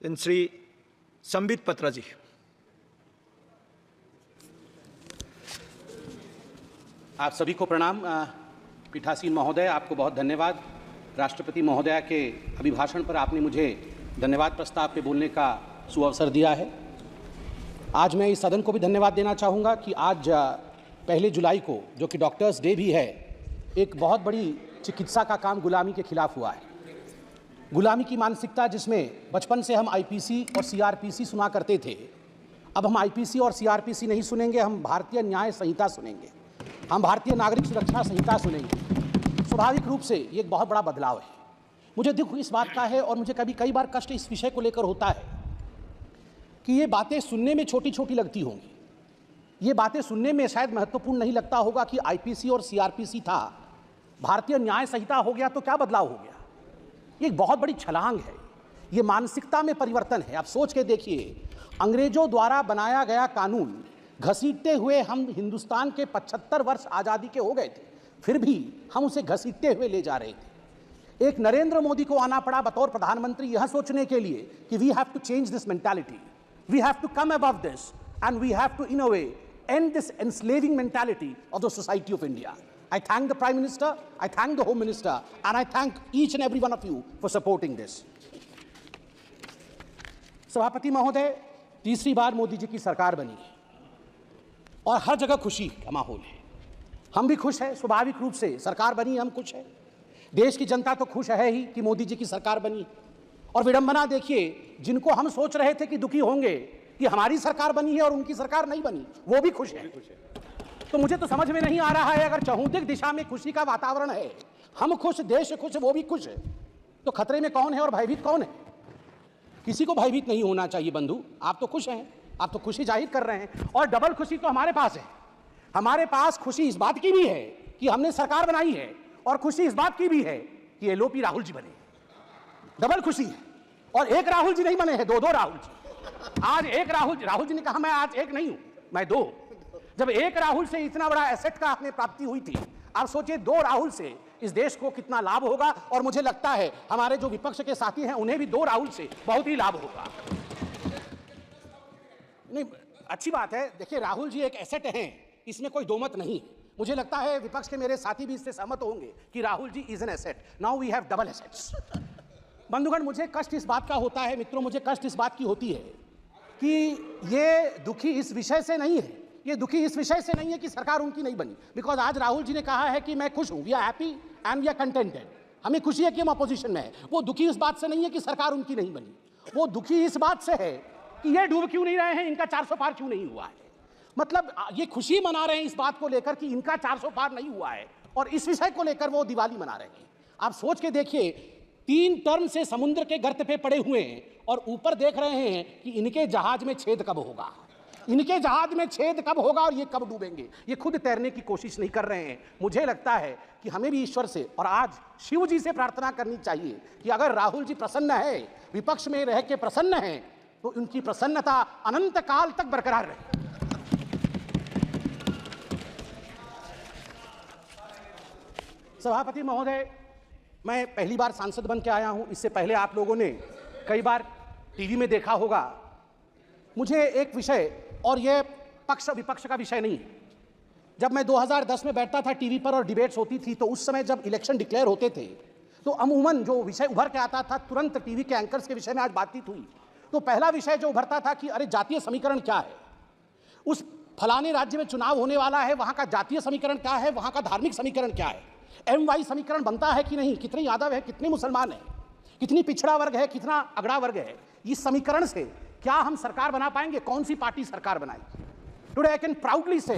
श्री संबित पत्रा जी। आप सभी को प्रणाम। पीठासीन महोदय, आपको बहुत धन्यवाद। राष्ट्रपति महोदया के अभिभाषण पर आपने मुझे धन्यवाद प्रस्ताव पे बोलने का सुअवसर दिया है। आज मैं इस सदन को भी धन्यवाद देना चाहूँगा कि आज 1 जुलाई को, जो कि डॉक्टर्स डे भी है, एक बहुत बड़ी चिकित्सा का काम गुलामी के खिलाफ हुआ है। गुलामी की मानसिकता जिसमें बचपन से हम आईपीसी और सीआरपीसी सुना करते थे, अब हम आईपीसी और सीआरपीसी नहीं सुनेंगे, हम भारतीय न्याय संहिता सुनेंगे, हम भारतीय नागरिक सुरक्षा संहिता सुनेंगे। स्वाभाविक रूप से ये एक बहुत बड़ा बदलाव है। मुझे दुख इस बात का है और मुझे कई बार कष्ट इस विषय को लेकर होता है कि ये बातें सुनने में छोटी छोटी लगती होंगी, ये बातें सुनने में शायद महत्वपूर्ण नहीं लगता होगा कि आईपीसी और सीआरपीसी था, भारतीय न्याय संहिता हो गया तो क्या बदलाव हो गया। ये एक बहुत बड़ी छलांग है, ये मानसिकता में परिवर्तन है। आप सोच के देखिए, अंग्रेजों द्वारा बनाया गया कानून घसीटते हुए हम हिंदुस्तान के 75 वर्ष आज़ादी के हो गए थे, फिर भी हम उसे घसीटते हुए ले जा रहे थे। एक नरेंद्र मोदी को आना पड़ा बतौर प्रधानमंत्री यह सोचने के लिए कि we have to change this mentality, we have to come above this and we have to in a way and this enslaving mentality of the society of India. I thank the Prime Minister, I thank the Home Minister, and I thank each and every one of you for supporting this. सभापति महोदय, तीसरी बार मोदी जी की सरकार बनी है और हर जगह खुशी का माहौल है। हम भी खुश हैं, स्वाभाविक रूप से सरकार बनी, हम खुश हैं। देश की जनता तो खुश है ही कि मोदी जी की सरकार बनी। और विडंबना देखिए, जिनको हम सोच रहे थे कि दुखी होंगे कि हमारी सरकार बनी है और उनकी सरकार नहीं बनी, वो भी खुश है। तो मुझे तो समझ में नहीं आ रहा है, अगर चहुंदिक दिशा में खुशी का वातावरण है, हम खुश, देश खुश, वो भी खुश है, तो खतरे में कौन है और भयभीत कौन है? किसी को भयभीत नहीं होना चाहिए बंधु। आप तो खुश हैं, आप तो खुशी जाहिर कर रहे हैं, और डबल खुशी तो हमारे पास है। हमारे पास खुशी इस बात की भी है कि हमने सरकार बनाई है, और खुशी इस बात की भी है कि एलओपी राहुल जी बने। डबल खुशी है। और एक राहुल जी नहीं बने हैं, दो राहुल जी। आज एक राहुल जी ने कहा मैं आज एक नहीं हूं, मैं दो। जब एक राहुल से इतना बड़ा एसेट का आपने प्राप्ति हुई थी, आप सोचिए 2 राहुल से इस देश को कितना लाभ होगा। और मुझे लगता है हमारे जो विपक्ष के साथी हैं उन्हें भी 2 राहुल से बहुत ही लाभ होगा। नहीं, अच्छी बात है। देखिए, राहुल जी एक एसेट हैं, इसमें कोई दो मत नहीं। मुझे लगता है विपक्ष के मेरे साथी भी इससे सहमत होंगे कि Rahul ji is an asset. Now we have double assets. बंधुगण, मुझे कष्ट इस बात का होता है, मित्रों, मुझे कष्ट इस बात की होती है कि ये दुखी इस विषय से नहीं है, ये दुखी इस विषय से नहीं है कि सरकार उनकी नहीं बनी। बिकॉज आज राहुल जी ने कहा है कि मैं खुश हूं, we are happy and we are contented. हमें खुशी है कि हम अपोजिशन में है। वो दुखी इस बात से नहीं है कि सरकार उनकी नहीं बनी, वो दुखी इस बात से है कि ये डूब क्यों नहीं रहे हैं, इनका 400 पार क्यों नहीं हुआ है। मतलब ये खुशी मना रहे हैं इस बात को लेकर कि इनका 400 पार नहीं हुआ है, और इस विषय को लेकर वो दिवाली मना रहे हैं। आप सोच के देखिए, 3 टर्म से समुद्र के गर्त पे पड़े हुए हैं और ऊपर देख रहे हैं कि इनके जहाज में छेद कब होगा, इनके जहाज में छेद कब होगा और ये कब डूबेंगे। ये खुद तैरने की कोशिश नहीं कर रहे हैं। मुझे लगता है कि हमें भी ईश्वर से और आज शिव जी से प्रार्थना करनी चाहिए कि अगर राहुल जी प्रसन्न है, विपक्ष में रह के प्रसन्न है, तो उनकी प्रसन्नता अनंत काल तक बरकरार रहे। सभापति महोदय, मैं पहली बार सांसद बन के आया हूं। इससे पहले आप लोगों ने कई बार टीवी में देखा होगा। मुझे एक विषय, और यह पक्ष विपक्ष का विषय नहीं है, जब मैं 2010 में बैठता था टीवी पर और डिबेट्स होती थी, तो उस समय जब इलेक्शन डिक्लेयर होते थे तो अमूमन जो विषय उभर के आता था, तुरंत टीवी के एंकर्स के विषय में आज बातचीत हुई तो पहला विषय जो उभरता था कि अरे जातीय समीकरण क्या है, उस फलाने राज्य में चुनाव होने वाला है, वहां का जातीय समीकरण क्या है, वहां का धार्मिक समीकरण क्या है, MY समीकरण बनता है कि नहीं, कितने यादव है, कितने मुसलमान है, कितनी पिछड़ा वर्ग है, कितना अगड़ा वर्ग है। इस समीकरण से क्या हम सरकार बना पाएंगे, कौन सी पार्टी सरकार बनाएगी। टुडे आई कैन प्राउडली से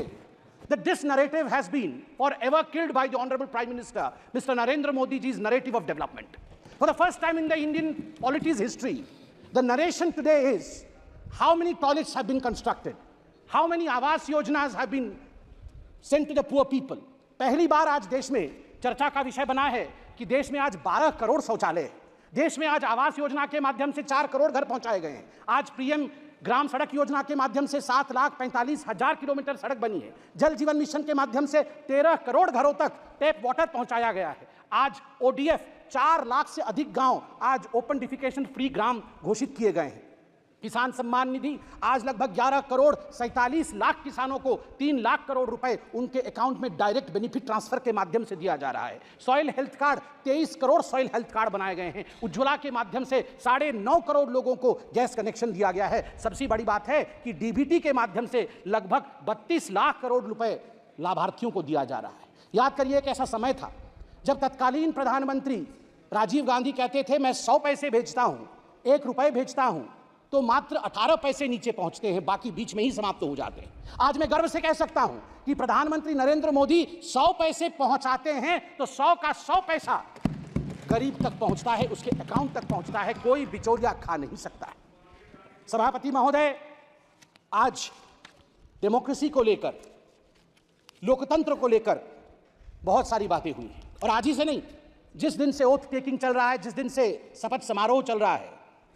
that this narrative has been forever killed by the honorable Prime Minister Mr. Narendra Modi ji's narrative of development. For the first time in the Indian polity's history, the narration today is how many toilets have been constructed, how many Awas Yojanas have been sent to the poor people. पहली बार आज देश में चर्चा का विषय बना है कि देश में आज 12 करोड़ शौचालय है। देश में आज आवास योजना के माध्यम से 4 करोड़ घर पहुंचाए गए हैं। आज पीएम ग्राम सड़क योजना के माध्यम से 7,45,000 किलोमीटर सड़क बनी है। जल जीवन मिशन के माध्यम से 13 करोड़ घरों तक टैप वाटर पहुंचाया गया है। आज ODF 4 लाख से अधिक गांव आज ओपन डिफिकेशन फ्री ग्राम घोषित किए गए हैं। किसान सम्मान निधि आज लगभग 11 करोड़ 47 लाख किसानों को 3 लाख करोड़ रुपए उनके अकाउंट में डायरेक्ट बेनिफिट ट्रांसफर के माध्यम से दिया जा रहा है। Soil health card 23 crore soil health card बनाए गए हैं। उज्ज्वला के माध्यम से 9.5 करोड़ लोगों को गैस कनेक्शन दिया गया है। सबसे बड़ी बात है कि डीबीटी के माध्यम से लगभग 32 लाख करोड़ रुपए लाभार्थियों को दिया जा रहा है। याद करिए एक ऐसा समय था जब तत्कालीन प्रधानमंत्री राजीव गांधी कहते थे मैं 100 पैसे भेजता हूं, 1 रुपए भेजता हूं, तो मात्र 18 पैसे नीचे पहुंचते हैं, बाकी बीच में ही समाप्त हो जाते हैं। आज मैं गर्व से कह सकता हूं कि प्रधानमंत्री नरेंद्र मोदी 100 पैसे पहुंचाते हैं तो 100 का 100 पैसा गरीब तक पहुंचता है, उसके अकाउंट तक पहुंचता है, कोई बिचौलिया खा नहीं सकता है। सभापति महोदय, आज डेमोक्रेसी को लेकर, लोकतंत्र को लेकर बहुत सारी बातें हुई हैं और आज ही से नहीं, जिस दिन से ओथ टेकिंग चल रहा है, जिस दिन से शपथ समारोह चल रहा है,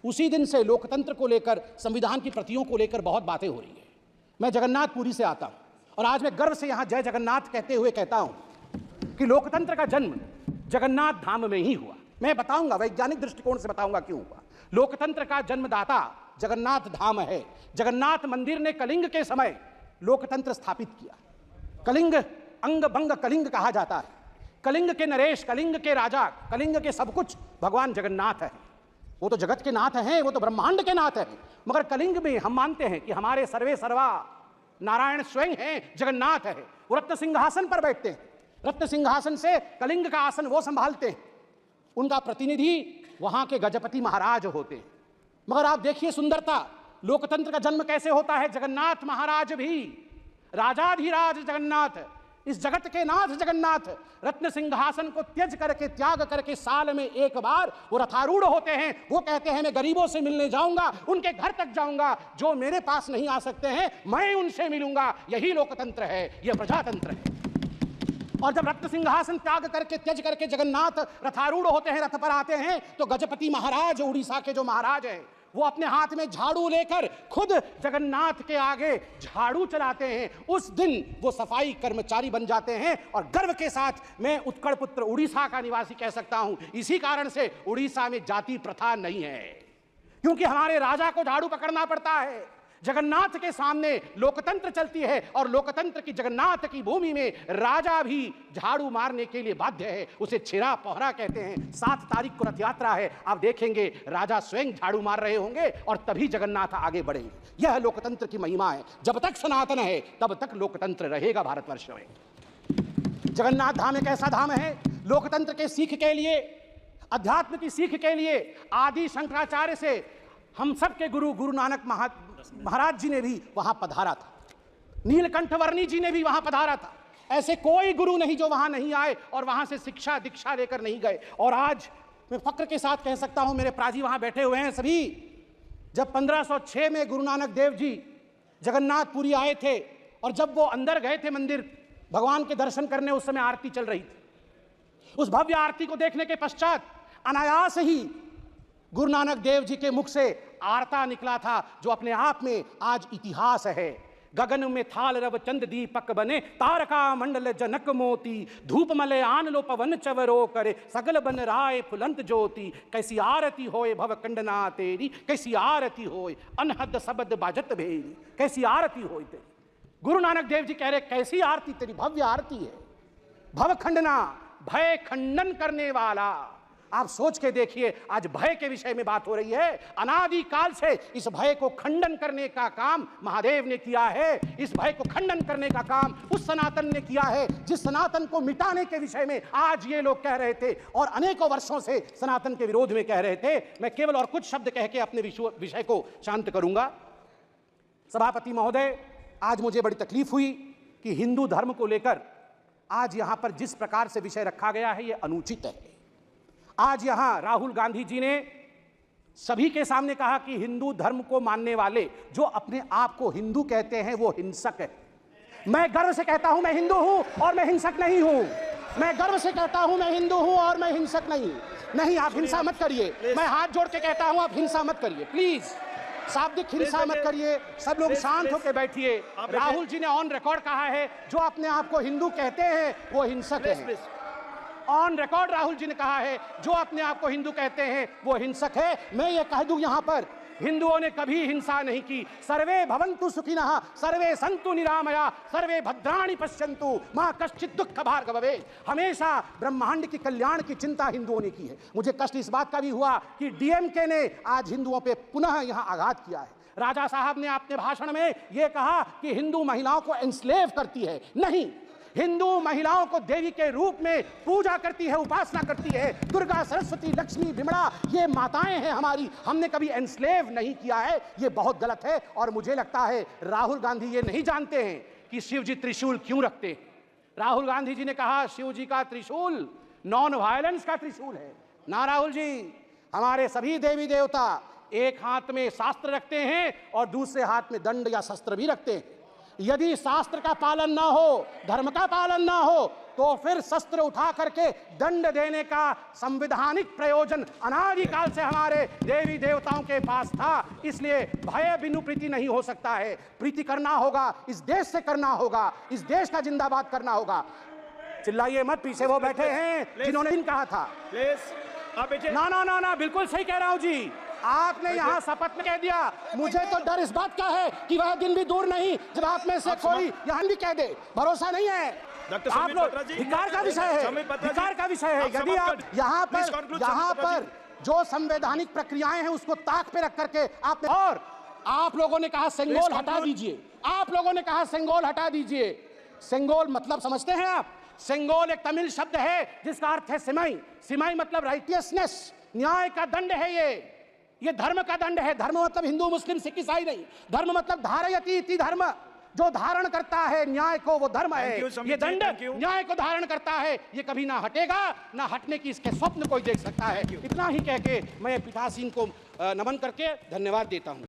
उसी दिन से लोकतंत्र को लेकर, संविधान की प्रतियों को लेकर बहुत बातें हो रही है। मैं जगन्नाथपुरी से आता हूं और आज मैं गर्व से यहां जय जगन्नाथ कहते हुए कहता हूं कि लोकतंत्र का जन्म जगन्नाथ धाम में ही हुआ। मैं बताऊंगा, वैज्ञानिक दृष्टिकोण से बताऊंगा क्यों हुआ। लोकतंत्र का जन्मदाता जगन्नाथ धाम है। जगन्नाथ मंदिर ने कलिंग के समय लोकतंत्र स्थापित किया। कलिंग अंग भंग कलिंग कहा जाता है। कलिंग के नरेश, कलिंग के राजा, कलिंग के सब कुछ भगवान जगन्नाथ है। वो तो जगत के नाथ हैं, वो तो ब्रह्मांड के नाथ हैं, मगर कलिंग में हम मानते हैं कि हमारे सर्वे सर्वा नारायण स्वयं हैं, जगन्नाथ है। वो रत्न सिंहासन पर बैठते हैं, रत्न सिंहासन से कलिंग का आसन वो संभालते हैं। उनका प्रतिनिधि वहां के गजपति महाराज होते हैं। मगर आप देखिए सुंदरता, लोकतंत्र का जन्म कैसे होता है। जगन्नाथ महाराज भी राजाधिराज जगन्नाथ, इस जगत के नाथ जगन्नाथ रत्न सिंहासन को त्याग करके साल में एक बार वो रथारूढ़ होते हैं। वो कहते हैं मैं गरीबों से मिलने जाऊंगा, उनके घर तक जाऊंगा, जो मेरे पास नहीं आ सकते हैं मैं उनसे मिलूंगा। यही लोकतंत्र है, यह प्रजातंत्र है। और जब रत्न सिंहासन त्यज करके जगन्नाथ रथारूढ़ होते हैं, रथ पर आते हैं, तो गजपति महाराज, उड़ीसा के जो महाराज हैं, वो अपने हाथ में झाड़ू लेकर खुद जगन्नाथ के आगे झाड़ू चलाते हैं। उस दिन वो सफाई कर्मचारी बन जाते हैं। और गर्व के साथ मैं उत्कल पुत्र उड़ीसा का निवासी कह सकता हूं, इसी कारण से उड़ीसा में जाति प्रथा नहीं है, क्योंकि हमारे राजा को झाड़ू पकड़ना पड़ता है। जगन्नाथ के सामने लोकतंत्र चलती है और लोकतंत्र की जगन्नाथ की भूमि में राजा भी झाड़ू मारने के लिए बाध्य है। उसे छेरा पहरा कहते हैं। 7 तारीख को रथ यात्रा है, आप देखेंगे राजा स्वयं झाड़ू मार रहे होंगे और तभी जगन्नाथ आगे बढ़ेंगे। यह लोकतंत्र की महिमा है। जब तक सनातन है तब तक लोकतंत्र रहेगा भारतवर्ष में। जगन्नाथ धाम एक ऐसा धाम है, लोकतंत्र के सीख के लिए, अध्यात्म की सीख के लिए आदि शंकराचार्य से हम सब के गुरु गुरु नानक महाराज जी ने भी वहां पधारा था। नीलकंठ वर्णी जी ने भी वहां पधारा था। ऐसे कोई गुरु नहीं जो वहां नहीं आए और वहां से शिक्षा दीक्षा लेकर नहीं गए। और आज मैं फक्र के साथ कह सकता हूं, मेरे प्राजी वहां बैठे हुए हैं सभी, जब 1506 में गुरु नानक देव जी जगन्नाथपुरी आए थे और जब वो अंदर गए थे मंदिर भगवान के दर्शन करने, उस समय आरती चल रही थी। उस भव्य आरती को देखने के पश्चात अनायास ही गुरु नानक देव जी के मुख से आरता निकला था, जो अपने आप में आज इतिहास है। गगन में थाल रव चंद दीपक बने, तारका मंडल जनक मोती, धूप मले आन लो पवन चवरो करे, सगल बन राय फुलंत ज्योति, कैसी आरती होए भव कंडना तेरी, कैसी आरती होए अनहद शब्द बाजत भेरी, कैसी आरती होए तेरी। गुरु नानक देव जी कह रहे कैसी आरती तेरी, भव्य आरती है। भव खंडना, भय खंडन करने वाला। आप सोच के देखिए, आज भय के विषय में बात हो रही है। अनादि काल से इस भय को खंडन करने का काम महादेव ने किया है। इस भय को खंडन करने का काम उस सनातन ने किया है, जिस सनातन को मिटाने के विषय में आज ये लोग कह रहे थे और अनेकों वर्षों से सनातन के विरोध में कह रहे थे। मैं केवल और कुछ शब्द कह के अपने विषय को शांत करूंगा। सभापति महोदय, आज मुझे बड़ी तकलीफ हुई कि हिंदू धर्म को लेकर आज यहां पर जिस प्रकार से विषय रखा गया है, यह अनुचित है। आज यहां राहुल गांधी जी ने सभी के सामने कहा कि हिंदू धर्म को मानने वाले जो अपने आप को हिंदू कहते हैं वो हिंसक है। मैं गर्व से कहता हूं मैं हिंदू हूं और मैं हिंसक नहीं हूं। मैं गर्व से कहता हूं मैं हिंदू हूं और मैं हिंसक नहीं। आप हिंसा मत करिए। मैं हाथ जोड़ के कहता हूं आप हिंसा मत करिए, प्लीज। शाब्दिक हिंसा मत करिए। सब लोग शांत होकर बैठिए। राहुल जी ने ऑन रिकॉर्ड कहा है जो अपने आप को हिंदू कहते हैं वो हिंसक है। ऑन रिकॉर्ड राहुल जी ने कहा है जो अपने आप को हिंदू कहते हैं वो हिंसक है। मैं ये कह दूं यहां पर, हिंदुओं ने कभी हिंसा नहीं की। सर्वे भवन्तु सुखिनः, सर्वे सन्तु निरामया, सर्वे भद्राणि पश्यन्तु मा कश्चित् दुःख भाग् भवेत्। हमेशा ब्रह्मांड की कल्याण की चिंता हिंदुओं ने की है। मुझे कष्ट इस बात का भी हुआ कि डीएमके ने आज हिंदुओं पे पुनः यहां आघात किया है। राजा साहब ने अपने भाषण में यह कहा कि हिंदू महिलाओं को एंस्लेव करती है। नहीं, हिंदू महिलाओं को देवी के रूप में पूजा करती है, उपासना करती है। दुर्गा, सरस्वती, लक्ष्मी, विमला, ये माताएं हैं हमारी। हमने कभी एंस्लेव नहीं किया है। ये बहुत गलत है। और मुझे लगता है राहुल गांधी ये नहीं जानते हैं कि शिव जी त्रिशूल क्यों रखते हैं। राहुल गांधी जी ने कहा शिव जी का त्रिशूल नॉन वायलेंस का त्रिशूल है। ना राहुल जी, हमारे सभी देवी देवता एक हाथ में शास्त्र रखते हैं और दूसरे हाथ में दंड या शस्त्र भी रखते हैं। यदि शास्त्र का पालन ना हो, धर्म का पालन ना हो, तो फिर शस्त्र उठा करके दंड देने का संवैधानिक प्रयोजन अनादिकाल से हमारे देवी देवताओं के पास था। इसलिए भय बिनु प्रीति नहीं हो सकता है। प्रीति करना होगा, इस देश से करना होगा, इस देश का जिंदाबाद करना होगा। चिल्लाइए मत, पीछे वो बैठे हैं जिन्होंने इन कहा था। ना ना ना ना, बिल्कुल सही कह रहा हूं जी। आपने यहाँ शपथ में कह दिया। मुझे तो डर इस बात का है कि वह दिन भी दूर नहीं जब आप में से कोई यहाँ भी कह दे। भरोसा नहीं है। आप लोग धिक्कार का विषय है, धिक्कार का विषय है। यदि आप यहाँ पर जो संवैधानिक प्रक्रियाएं हैं उसको ताक पे रख करके आपने, और आप लोगों ने कहा सेंगोल हटा दीजिए, आप लोगों ने कहा सेंगोल हटा दीजिए। सेंगोल मतलब समझते हैं आप? सेंगोल एक तमिल शब्द है जिसका अर्थ है सिमाई। सिमाई मतलब राइटियसनेस, न्याय का दंड है। ये धर्म का दंड है। धर्म मतलब हिंदू, मुस्लिम, सिख, ईसाई नहीं। धर्म मतलब धारयति इति धर्म, जो धारण करता है न्याय को, वो धर्म है। ये दंड न्याय को धारण करता है। ये कभी ना हटेगा, ना हटने की इसके स्वप्न कोई देख सकता है। इतना ही कह के मैं पीठासीन को नमन करके धन्यवाद देता हूं।